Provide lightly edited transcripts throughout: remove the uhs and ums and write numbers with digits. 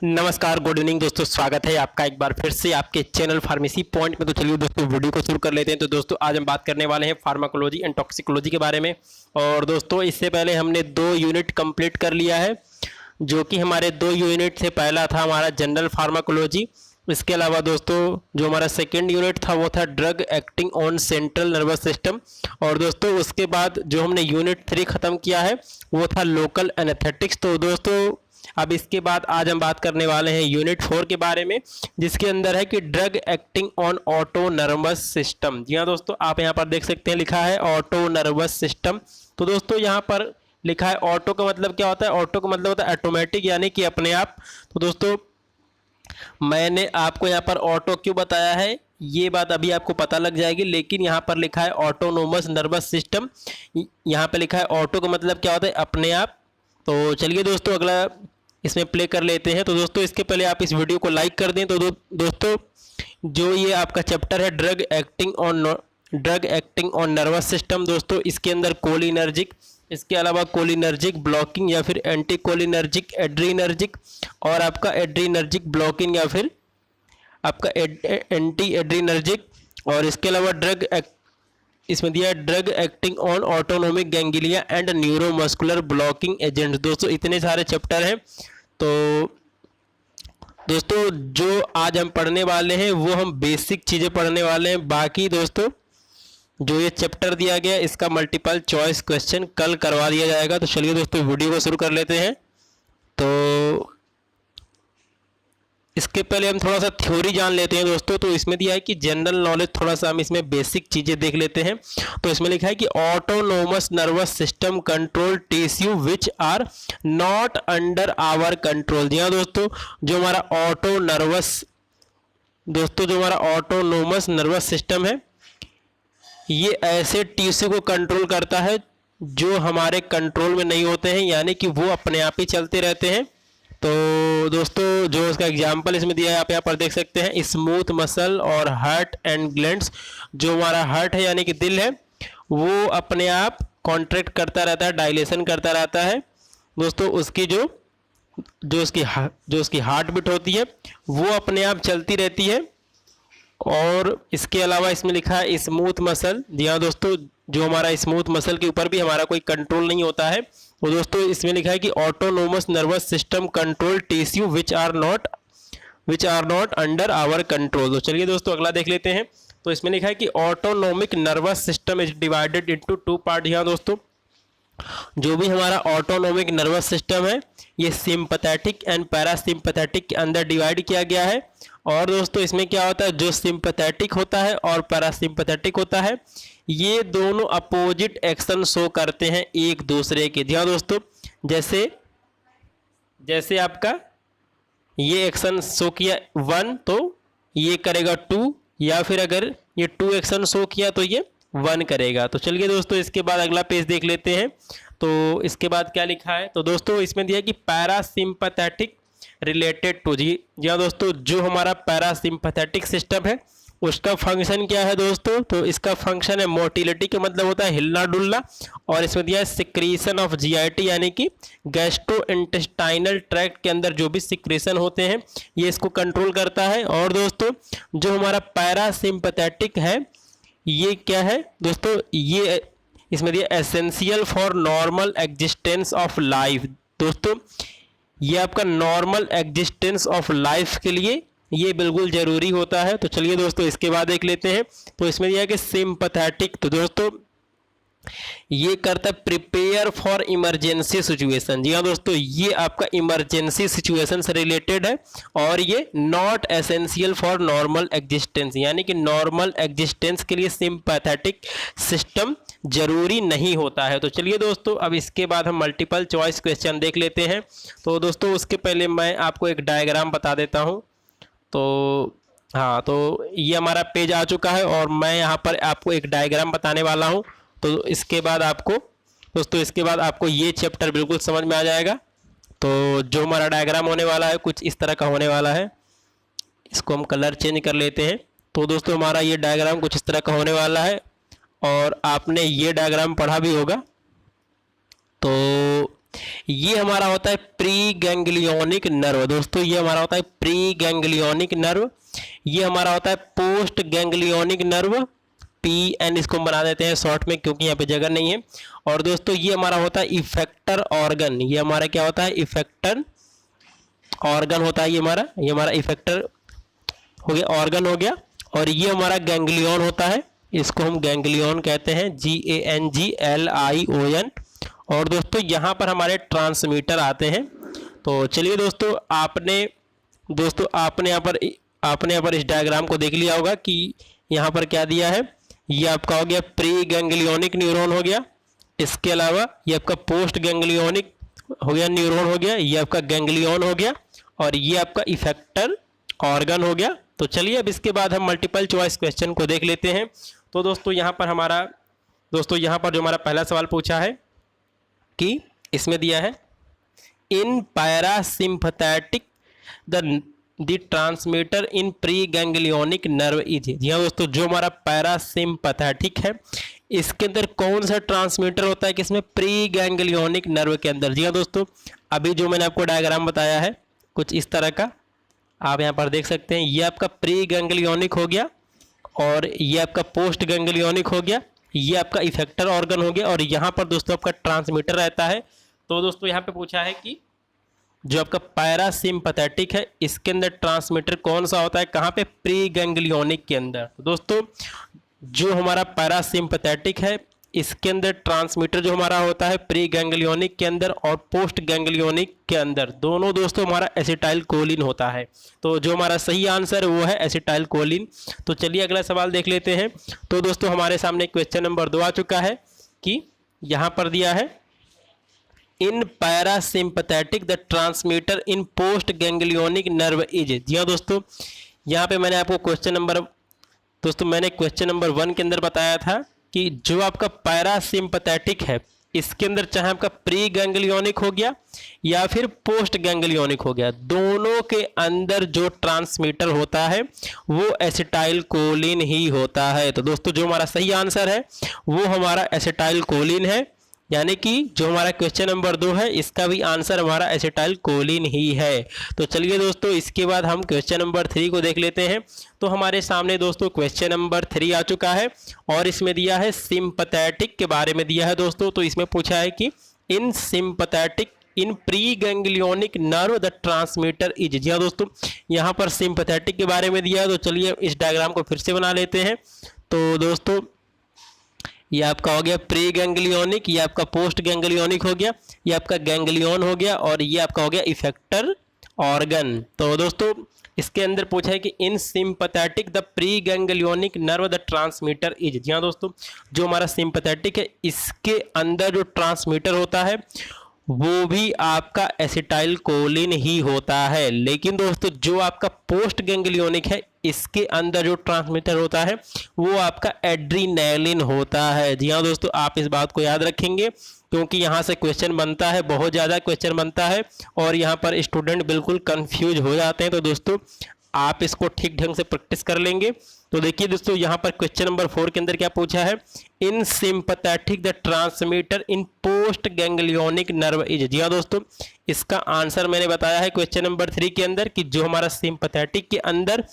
नमस्कार, good evening दोस्तों। स्वागत है आपका एक बार फिर से आपके चैनल फार्मेसी पॉइंट में। तो चलिए दोस्तों वीडियो को शुरू कर लेते हैं। तो दोस्तों आज हम बात करने वाले हैं फार्माकोलॉजी एंड टॉक्सिकोलॉजी के बारे में। और दोस्तों इससे पहले हमने 2 यूनिट कंप्लीट कर लिया है, जो कि हमारे 2 यूनिट से पहला था हमारा जनरल फार्माकोलॉजी। इसके अलावा दोस्तों जो हमारा सेकेंड यूनिट था वो था drug acting on central nervous system. और दोस्तों उसके बाद जो हमने यूनिट 3 ख़त्म किया है वो था लोकल एनेस्थेटिक्स। तो दोस्तों अब इसके बाद आज हम बात करने वाले हैं यूनिट 4 के बारे में, जिसके अंदर है कि drug acting on auto nervous system. जी हाँ दोस्तों, आप यहाँ पर देख सकते हैं लिखा है ऑटो नर्वस सिस्टम। तो दोस्तों यहाँ पर लिखा है ऑटो का मतलब क्या होता है? ऑटो का मतलब होता है ऑटोमेटिक, यानी कि अपने आप। तो दोस्तों मैंने आपको यहाँ पर ऑटो क्यों बताया है ये बात अभी आपको पता लग जाएगी, लेकिन यहाँ पर लिखा है ऑटोनोमस नर्वस सिस्टम। यहाँ पर लिखा है ऑटो का मतलब क्या होता है? अपने आप। तो चलिए दोस्तों अगला इसमें प्ले कर लेते हैं। तो दोस्तों इसके पहले आप इस वीडियो को लाइक कर दें। तो दोस्तों जो ये आपका चैप्टर है drug acting on nervous system, दोस्तों इसके अंदर कोलिनर्जिक, इसके अलावा कोलिनर्जिक ब्लॉकिंग या फिर एंटी कोलिनर्जिक एड्रीनर्जिक, और आपका एड्रीनर्जिक ब्लॉकिंग या फिर आपका एंटी एड्रीनर्जिक, और इसके अलावा इसमें दिया है drug acting on autonomic ganglia and neuromuscular blocking agents. दोस्तों इतने सारे चैप्टर हैं। तो दोस्तों जो आज हम पढ़ने वाले हैं वो हम बेसिक चीज़ें पढ़ने वाले हैं। बाकी दोस्तों जो ये चैप्टर दिया गया इसका मल्टीपल चॉइस क्वेश्चन कल करवा दिया जाएगा। तो चलिए दोस्तों वीडियो को शुरू कर लेते हैं। तो इसके पहले हम थोड़ा सा थ्योरी जान लेते हैं दोस्तों। तो इसमें दिया है कि जनरल नॉलेज, थोड़ा सा हम इसमें बेसिक चीज़ें देख लेते हैं। तो इसमें लिखा है कि autonomous nervous system control tissue which are not under our control. जी हाँ दोस्तों, जो हमारा ऑटोनोमस नर्वस सिस्टम है ये ऐसे टिश्यू को कंट्रोल करता है जो हमारे कंट्रोल में नहीं होते हैं, यानी कि वो अपने आप ही चलते रहते हैं। तो दोस्तों जो इसका एग्जाम्पल इसमें दिया है आप यहाँ पर देख सकते हैं, स्मूथ मसल और हार्ट एंड ग्लैंड्स। जो हमारा हार्ट है यानी कि दिल है वो अपने आप कॉन्ट्रैक्ट करता रहता है, डायलेशन करता रहता है दोस्तों। उसकी जो उसकी हार्ट बीट होती है वो अपने आप चलती रहती है। और इसके अलावा इसमें लिखा है स्मूथ मसल। जी हाँ दोस्तों, जो हमारा स्मूथ मसल के ऊपर भी हमारा कोई कंट्रोल नहीं होता है। तो दोस्तों इसमें लिखा है कि autonomous nervous system control tissue which are not under our control. तो चलिए दोस्तों अगला देख लेते हैं। तो इसमें लिखा है कि autonomic nervous system is divided into 2 part. यहाँ दोस्तों जो भी हमारा ऑटोनोमिक नर्वस सिस्टम है ये सिंपैथेटिक एंड पैरासिम्पैथेटिक के अंदर डिवाइड किया गया है। और दोस्तों इसमें क्या होता है, जो सिंपैथेटिक होता है और पैरासिम्पैथेटिक होता है ये दोनों अपोजिट एक्शन शो करते हैं एक दूसरे के। जी हाँ दोस्तों, जैसे आपका ये एक्शन शो किया 1 तो ये करेगा 2, या फिर अगर ये 2 एक्शन शो किया तो ये 1 करेगा। तो चलिए दोस्तों इसके बाद अगला पेज देख लेते हैं। तो इसके बाद क्या लिखा है, तो दोस्तों इसमें दिया है कि पैरासिम्पैथेटिक रिलेटेड टू। जी हाँ दोस्तों, जो हमारा पैरासिम्पैथेटिक सिस्टम है उसका फंक्शन क्या है दोस्तों? तो इसका फंक्शन है मोटिलिटी, का मतलब होता है हिलना डुलना। और इसमें दिया है सिक्रीशन ऑफ जीआईटी, यानी कि गैस्ट्रो इंटेस्टाइनल ट्रैक्ट के अंदर जो भी सिक्रीशन होते हैं ये इसको कंट्रोल करता है। और दोस्तों जो हमारा पैरासिम्पैथेटिक है ये क्या है दोस्तों? ये इसमें दिया essential for normal existence of life. दोस्तों ये आपका नॉर्मल एग्जिस्टेंस ऑफ लाइफ के लिए ये बिल्कुल ज़रूरी होता है। तो चलिए दोस्तों इसके बाद देख लेते हैं। तो इसमें दिया है कि सिंपैथेटिक, तो दोस्तों ये करता है प्रिपेयर फॉर इमरजेंसी सिचुएशन। जी हाँ दोस्तों, ये आपका इमरजेंसी सिचुएशन से रिलेटेड है। और ये not essential for normal existence, यानी कि नॉर्मल एग्जिस्टेंस के लिए सिंपैथेटिक सिस्टम जरूरी नहीं होता है। तो चलिए दोस्तों अब इसके बाद हम मल्टीपल चॉइस क्वेश्चन देख लेते हैं। तो दोस्तों उसके पहले मैं आपको एक डायग्राम बता देता हूँ। तो हाँ, तो ये हमारा पेज आ चुका है और मैं यहाँ पर आपको एक डायग्राम बताने वाला हूँ। तो इसके बाद आपको ये चैप्टर बिल्कुल समझ में आ जाएगा। तो जो हमारा डायग्राम होने वाला है कुछ इस तरह का होने वाला है। इसको हम कलर चेंज कर लेते हैं। तो दोस्तों हमारा ये डायग्राम कुछ इस तरह का होने वाला है और आपने ये डायग्राम पढ़ा भी होगा। तो ये हमारा होता है प्री गैंग्लियोनिक नर्व दोस्तों, ये हमारा होता है प्री गैंग्लियोनिक नर्व। ये हमारा होता है पोस्ट गैंग्लियोनिक नर्व, PN इसको हम बना देते हैं शॉर्ट में क्योंकि यहाँ पे जगह नहीं है। और दोस्तों ये हमारा होता है इफेक्टर ऑर्गन, ये हमारा क्या होता है इफेक्टर ऑर्गन होता है, ये हमारा इफेक्टर हो गया, ऑर्गन हो गया। और ये हमारा गैंग्लियन होता है, इसको हम गैंग्लियन कहते हैं, GANGLION। और दोस्तों यहाँ पर हमारे ट्रांसमीटर आते हैं। तो चलिए दोस्तों, आपने यहाँ पर इस डायग्राम को देख लिया होगा कि यहाँ पर क्या दिया है। ये आपका हो गया प्री गैंग्लियोनिक न्यूरॉन हो गया, इसके अलावा ये आपका पोस्ट गैंग्लियोनिक हो गया न्यूरॉन हो गया, ये आपका गैंग्लियन हो गया, और ये आपका इफेक्टर ऑर्गन हो गया। तो चलिए अब इसके बाद हम मल्टीपल चॉइस क्वेश्चन को देख लेते हैं। तो दोस्तों यहाँ पर जो हमारा पहला सवाल पूछा है कि इसमें दिया है in parasympathetic the transmitter in preganglionic nerve is. जी हाँ दोस्तों, जो हमारा पैरासिम्पथेटिक है इसके अंदर कौन सा ट्रांसमीटर होता है, किसमें प्री गैंग्लियोनिक नर्व के अंदर। जी हाँ दोस्तों, अभी जो मैंने आपको डायग्राम बताया है कुछ इस तरह का आप यहाँ पर देख सकते हैं। ये आपका प्री गैंग्लियोनिक हो गया, और ये आपका पोस्ट गैंग्लियोनिक हो गया, ये आपका इफेक्टर ऑर्गन हो गया, और यहाँ पर दोस्तों आपका ट्रांसमीटर रहता है। तो दोस्तों यहाँ पे पूछा है कि जो आपका पैरासिम्पथेटिक है इसके अंदर ट्रांसमीटर कौन सा होता है, कहाँ पे, प्री गैंग्लियोनिक के अंदर। तो दोस्तों जो हमारा पैरासिम्पथेटिक है इसके अंदर ट्रांसमीटर जो हमारा होता है प्री गैंग्लियोनिक के अंदर और पोस्ट गैंग्लियोनिक के अंदर, दोनों दोस्तों हमारा एसिटाइल कोलिन होता है। तो जो हमारा सही आंसर है वो है एसिटाइल कोलिन। तो चलिए अगला सवाल देख लेते हैं। तो दोस्तों हमारे सामने क्वेश्चन नंबर 2 आ चुका है कि यहाँ पर दिया है in parasympathetic the transmitter in postganglionic nerve is. जी हाँ दोस्तों, यहाँ पे मैंने आपको क्वेश्चन नंबर 1 के अंदर बताया था कि जो आपका पैरासिम्पथेटिक है इसके अंदर चाहे आपका प्री गैंग्लियोनिक हो गया या फिर पोस्ट गैंग्लियोनिक हो गया, दोनों के अंदर जो ट्रांसमीटर होता है वो एसिटाइल कोलिन ही होता है। तो दोस्तों जो हमारा सही आंसर है वो हमारा एसिटाइल कोलिन है, यानी कि जो हमारा क्वेश्चन नंबर 2 है इसका भी आंसर हमारा एसिटाइल कोलिन ही है। तो चलिए दोस्तों इसके बाद हम क्वेश्चन नंबर 3 को देख लेते हैं। तो हमारे सामने दोस्तों क्वेश्चन नंबर 3 आ चुका है और इसमें दिया है सिंपथेटिक के बारे में दिया है दोस्तों। तो इसमें पूछा है कि in sympathetic in preganglionic nerve the transmitter is. जी हाँ दोस्तों, यहाँ पर सिंपथेटिक के बारे में दिया है। तो चलिए इस डायग्राम को फिर से बना लेते हैं। तो दोस्तों ये आपका हो गया प्री गैंग्लियोनिक, ये आपका पोस्ट गैंग्लियोनिक हो गया, ये आपका गैंग्लियन हो गया, और ये आपका हो गया इफेक्टर ऑर्गन। तो दोस्तों इसके अंदर पूछा है कि in sympathetic the preganglionic nerve the transmitter is. जी हाँ दोस्तों, जो हमारा सिंपथेटिक है इसके अंदर जो ट्रांसमीटर होता है वो भी आपका एसिटाइल कोलिन ही होता है। लेकिन दोस्तों जो आपका पोस्ट गैंग्लियोनिक है इसके अंदर जो ट्रांसमीटर होता है वो आपका एड्रीनैलिन होता है। जी हाँ दोस्तों, आप इस बात को याद रखेंगे क्योंकि यहाँ से क्वेश्चन बनता है, बहुत ज़्यादा क्वेश्चन बनता है और यहाँ पर स्टूडेंट बिल्कुल कंफ्यूज हो जाते हैं। तो दोस्तों आप इसको ठीक ढंग से प्रैक्टिस कर लेंगे। तो देखिए दोस्तों यहाँ पर क्वेश्चन नंबर 4 के अंदर क्या पूछा है, in sympathetic the transmitter in postganglionic nerve is. जी हाँ दोस्तों, इसका आंसर मैंने बताया है क्वेश्चन नंबर 3 के अंदर कि जो हमारा सिंपथेटिक के अंदर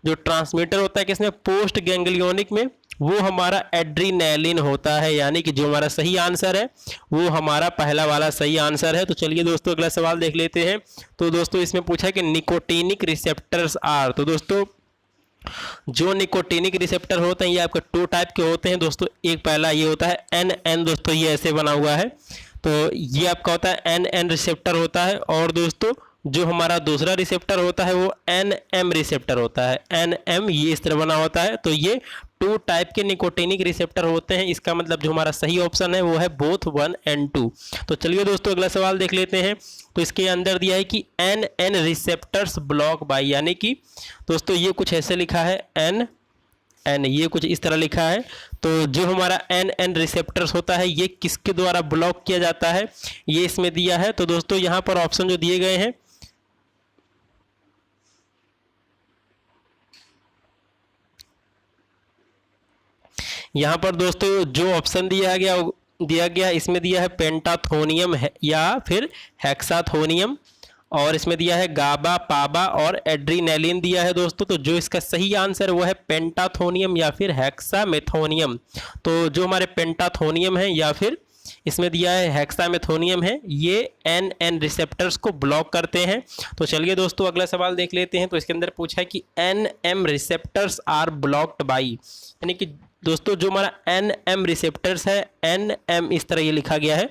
जो ट्रांसमीटर होता है किसमें, पोस्ट गैंग्लियोनिक में, वो हमारा एड्रीनैलिन होता है। यानी कि जो हमारा सही आंसर है वो हमारा पहला वाला सही आंसर है। तो चलिए दोस्तों अगला सवाल देख लेते हैं। तो दोस्तों इसमें पूछा है कि निकोटीनिक रिसेप्टर्स आर। तो दोस्तों जो निकोटीनिक रिसेप्टर होते हैं ये आपके 2 टाइप के होते हैं दोस्तों। एक पहला ये होता है NN, दोस्तों ये ऐसे बना हुआ है, तो ये आपका होता है NN रिसेप्टर होता है। और दोस्तों जो हमारा दूसरा रिसेप्टर होता है वो NM रिसेप्टर होता है। NM ये इस तरह बना होता है। तो ये 2 टाइप के निकोटीनिक रिसेप्टर होते हैं। इसका मतलब जो हमारा सही ऑप्शन है वो है बोथ 1 and 2। तो चलिए दोस्तों अगला सवाल देख लेते हैं। तो इसके अंदर दिया है कि NN रिसेप्टर्स ब्लॉक बाय, यानी कि दोस्तों ये कुछ ऐसे लिखा है NN, ये कुछ इस तरह लिखा है। तो जो हमारा NN रिसेप्टर्स होता है ये किसके द्वारा ब्लॉक किया जाता है ये इसमें दिया है। तो दोस्तों यहाँ पर ऑप्शन जो दिए गए हैं, यहाँ पर दोस्तों जो ऑप्शन दिया गया दिया गया है, इसमें दिया है पेंटाथोनियम है या फिर हेक्साथोनियम, और इसमें दिया है गाबा, पाबा और एड्रीनेलिन दिया है दोस्तों। तो जो इसका सही आंसर है वो है पेंटाथोनियम या फिर हेक्सामेथोनियम। तो जो हमारे पेंटाथोनियम है या फिर इसमें दिया है हेक्सामेथोनियम है, ये एन रिसेप्टर्स को ब्लॉक करते हैं। तो चलिए दोस्तों अगला सवाल देख लेते हैं। तो इसके अंदर पूछा है कि M receptors are blocked by, यानी कि दोस्तों जो हमारा एम रिसेप्टर्स है, एम इस तरह ये लिखा गया है,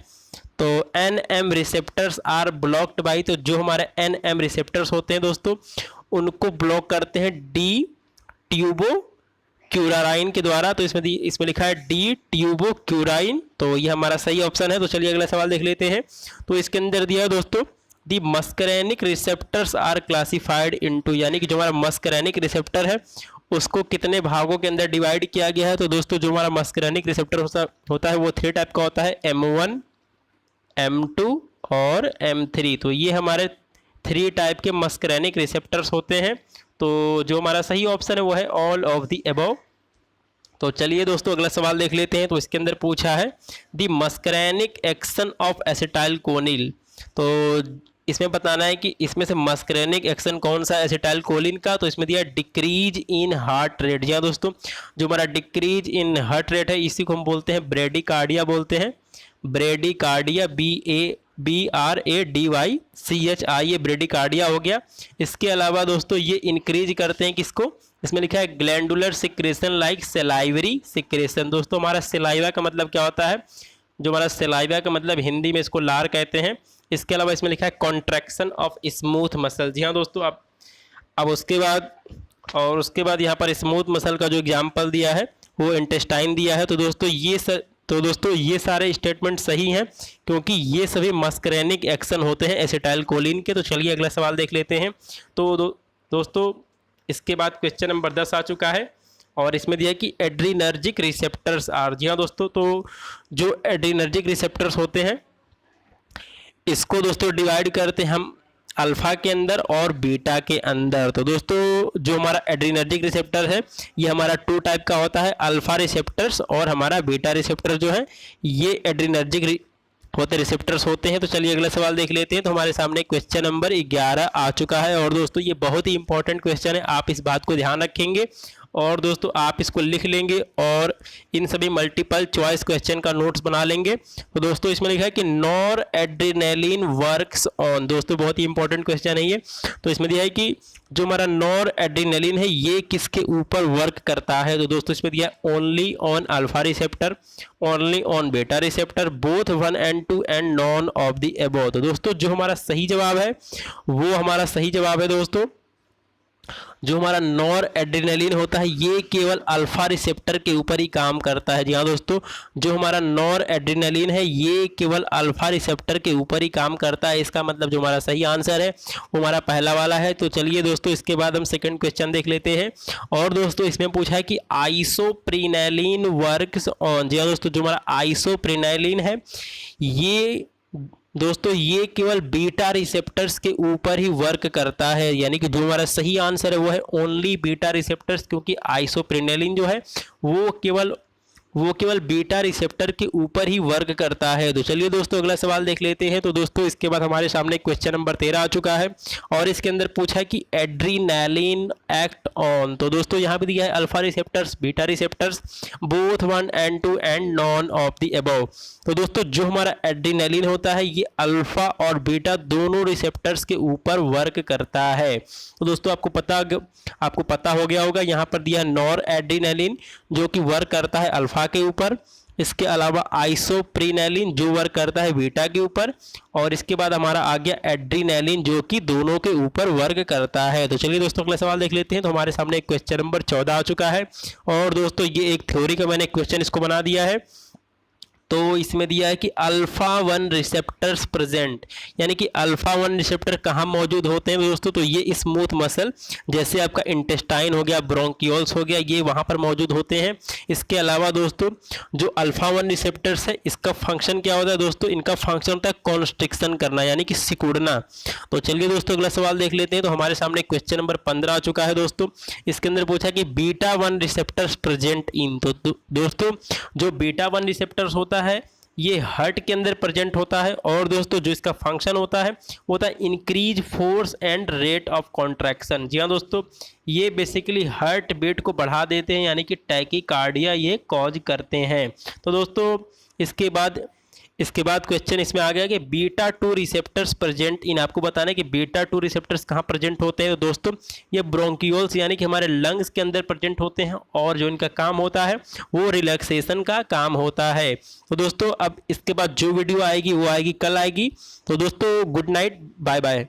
तो M receptors are blocked by, तो जो हमारे एम रिसेप्टर्स होते हैं दोस्तों उनको ब्लॉक करते हैं डी ट्यूबो क्यूराराइन के द्वारा। तो इसमें लिखा है डी ट्यूबो क्यूराइन, तो ये हमारा सही ऑप्शन है। तो चलिए अगला सवाल देख लेते हैं। तो इसके अंदर दिया है दोस्तों the muscarinic receptors are classified into, यानी कि जो हमारा मस्करेनिक रिसेप्टर है उसको कितने भागों के अंदर डिवाइड किया गया है। तो दोस्तों जो हमारा मस्करेनिक रिसेप्टर होता है वो 3 टाइप का होता है, M1, M2 और M3। तो ये हमारे 3 टाइप के मस्करेनिक रिसेप्टर्स होते हैं। तो जो हमारा सही ऑप्शन है वो है ऑल ऑफ द अबव। तो चलिए दोस्तों अगला सवाल देख लेते हैं। तो इसके अंदर पूछा है the muscarinic action of acetylcholine, तो इसमें बताना है कि इसमें से मस्करेनिक एक्शन कौन सा है एसिटाइल कोलिन का। तो इसमें दिया डिक्रीज इन हार्ट रेट। जी हाँ दोस्तों, जो हमारा डिक्रीज इन हार्ट रेट है इसी को हम बोलते हैं ब्रेडिकार्डिया बोलते हैं, ब्रेडिकार्डिया, BRADYCHI, ये ब्रेडिकार्डिया हो गया। इसके अलावा दोस्तों ये इंक्रीज करते हैं किसको, इसमें लिखा है glandular secretion like salivary secretion. दोस्तों हमारा सेलाइवा का मतलब क्या होता है, जो हमारा सेलाइवा का मतलब हिंदी में इसको लार कहते हैं। इसके अलावा इसमें लिखा है कॉन्ट्रैक्शन ऑफ स्मूथ मसल। जी हाँ दोस्तों, अब उसके बाद यहाँ पर स्मूथ मसल का जो एग्जाम्पल दिया है वो इंटेस्टाइन दिया है। तो दोस्तों ये सारे स्टेटमेंट सही हैं क्योंकि ये सभी मस्करेनिक एक्शन होते हैं एसिटाइल कोलिन के। तो चलिए अगला सवाल देख लेते हैं। तो दोस्तों इसके बाद क्वेश्चन नंबर 10 आ चुका है और इसमें दिया है कि एड्रीनर्जिक रिसेप्टर्स आर। जी हाँ दोस्तों, तो जो एड्रीनर्जिक रिसेप्टर्स होते हैं इसको दोस्तों डिवाइड करते हैं हम अल्फा के अंदर और बीटा के अंदर। तो दोस्तों जो हमारा एड्रीनर्जिक रिसेप्टर है ये हमारा 2 टाइप का होता है, अल्फा रिसेप्टर्स और हमारा बीटा रिसेप्टर जो है ये एड्रीनर्जिक रिसेप्टर्स होते हैं। तो चलिए अगला सवाल देख लेते हैं। तो हमारे सामने क्वेश्चन नंबर 11 आ चुका है और दोस्तों ये बहुत ही इंपॉर्टेंट क्वेश्चन है, आप इस बात को ध्यान रखेंगे और दोस्तों आप इसको लिख लेंगे और इन सभी मल्टीपल चॉइस क्वेश्चन का नोट्स बना लेंगे। तो दोस्तों इसमें लिखा है कि नॉर एड्रीनेलिन वर्क्स ऑन, दोस्तों बहुत ही इंपॉर्टेंट क्वेश्चन है ये। तो इसमें दिया है कि जो हमारा नॉर एड्रीनेलिन है ये किसके ऊपर वर्क करता है। तो दोस्तों इसमें दिया है only on alpha receptor, only on beta receptor, both 1 and 2 and none of the above. तो दोस्तों जो हमारा सही जवाब है वो हमारा सही जवाब है दोस्तों, जो हमारा नॉर एड्रेनालिन होता है ये केवल अल्फा रिसेप्टर के ऊपर ही काम करता है। जी हाँ दोस्तों, जो हमारा नॉर एड्रेनालिन है ये केवल अल्फा रिसेप्टर के ऊपर ही काम करता है। इसका मतलब जो हमारा सही आंसर है वो हमारा पहला वाला है। तो चलिए दोस्तों इसके बाद हम सेकंड क्वेश्चन देख लेते हैं और दोस्तों इसमें पूछा है कि आइसोप्रिनैलिन वर्क्स ऑन। जी हाँ दोस्तों, जो हमारा आइसोप्रिनैलिन है ये दोस्तों ये केवल बीटा रिसेप्टर्स के ऊपर ही वर्क करता है, यानी कि जो हमारा सही आंसर है वो है ओनली बीटा रिसेप्टर्स, क्योंकि आइसोप्रिनैलिन जो है वो केवल बीटा रिसेप्टर के ऊपर ही वर्क करता है। तो चलिए दोस्तों अगला सवाल देख लेते हैं। तो दोस्तों इसके बाद हमारे सामने क्वेश्चन नंबर 13 आ चुका है और इसके अंदर पूछा है कि एड्रीनैलिन एक्ट ऑन। तो दोस्तों यहाँ पे दिया है alpha receptors, beta receptors, both 1 and 2 and none of the above. तो दोस्तों जो हमारा एड्रीनैलिन होता है ये अल्फा और बीटा दोनों रिसेप्टर्स के ऊपर वर्क करता है। तो दोस्तों आपको पता हो गया होगा, यहाँ पर दिया नॉर एड्रीनैलिन जो कि वर्क करता है अल्फा के ऊपर, इसके अलावा आइसोप्रिनैलिन जो वर्क करता है बीटा के ऊपर, और इसके बाद हमारा आ गया एड्रीनैलिन जो कि दोनों के ऊपर वर्क करता है। तो चलिए दोस्तों अगला सवाल देख लेते हैं। तो हमारे सामने एक क्वेश्चन नंबर 14 आ चुका है और दोस्तों ये एक थ्योरी का मैंने क्वेश्चन इसको बना दिया है। तो इसमें दिया है कि अल्फा 1 रिसेप्टर्स प्रेजेंट, यानी कि अल्फा 1 रिसेप्टर कहाँ मौजूद होते हैं दोस्तों। तो ये स्मूथ मसल जैसे आपका इंटेस्टाइन हो गया, ब्रोंकियोल्स हो गया, ये वहाँ पर मौजूद होते हैं। इसके अलावा दोस्तों जो अल्फा 1 रिसेप्टर्स है इसका फंक्शन क्या होता है दोस्तों, इनका फंक्शन होता है कॉन्स्ट्रिक्शन करना, यानी कि सिकुड़ना। तो चलिए दोस्तों अगला सवाल देख लेते हैं। तो हमारे सामने क्वेश्चन नंबर 15 आ चुका है दोस्तों। इसके अंदर पूछा कि बीटा 1 रिसेप्टर्स प्रेजेंट इन। तो दोस्तों जो बीटा 1 रिसेप्टर्स होता है ये हार्ट के अंदर प्रेजेंट होता है। और दोस्तों जो इसका फंक्शन होता है वो होता है increase force and rate of contraction. जी हाँ दोस्तों, ये बेसिकली हार्ट बीट को बढ़ा देते हैं, यानी कि टैकीकार्डिया ये कॉज करते हैं। तो दोस्तों इसके बाद क्वेश्चन इसमें आ गया कि बीटा 2 रिसेप्टर्स प्रेजेंट इन, आपको बताना है कि बीटा 2 रिसेप्टर्स कहाँ प्रेजेंट होते हैं। तो दोस्तों ये ब्रोंकियोल्स यानी कि हमारे लंग्स के अंदर प्रेजेंट होते हैं, और जो इनका काम होता है वो रिलैक्सेशन का काम होता है। तो दोस्तों अब इसके बाद जो वीडियो आएगी वो आएगी कल आएगी। तो दोस्तों गुड नाइट, बाय बाय।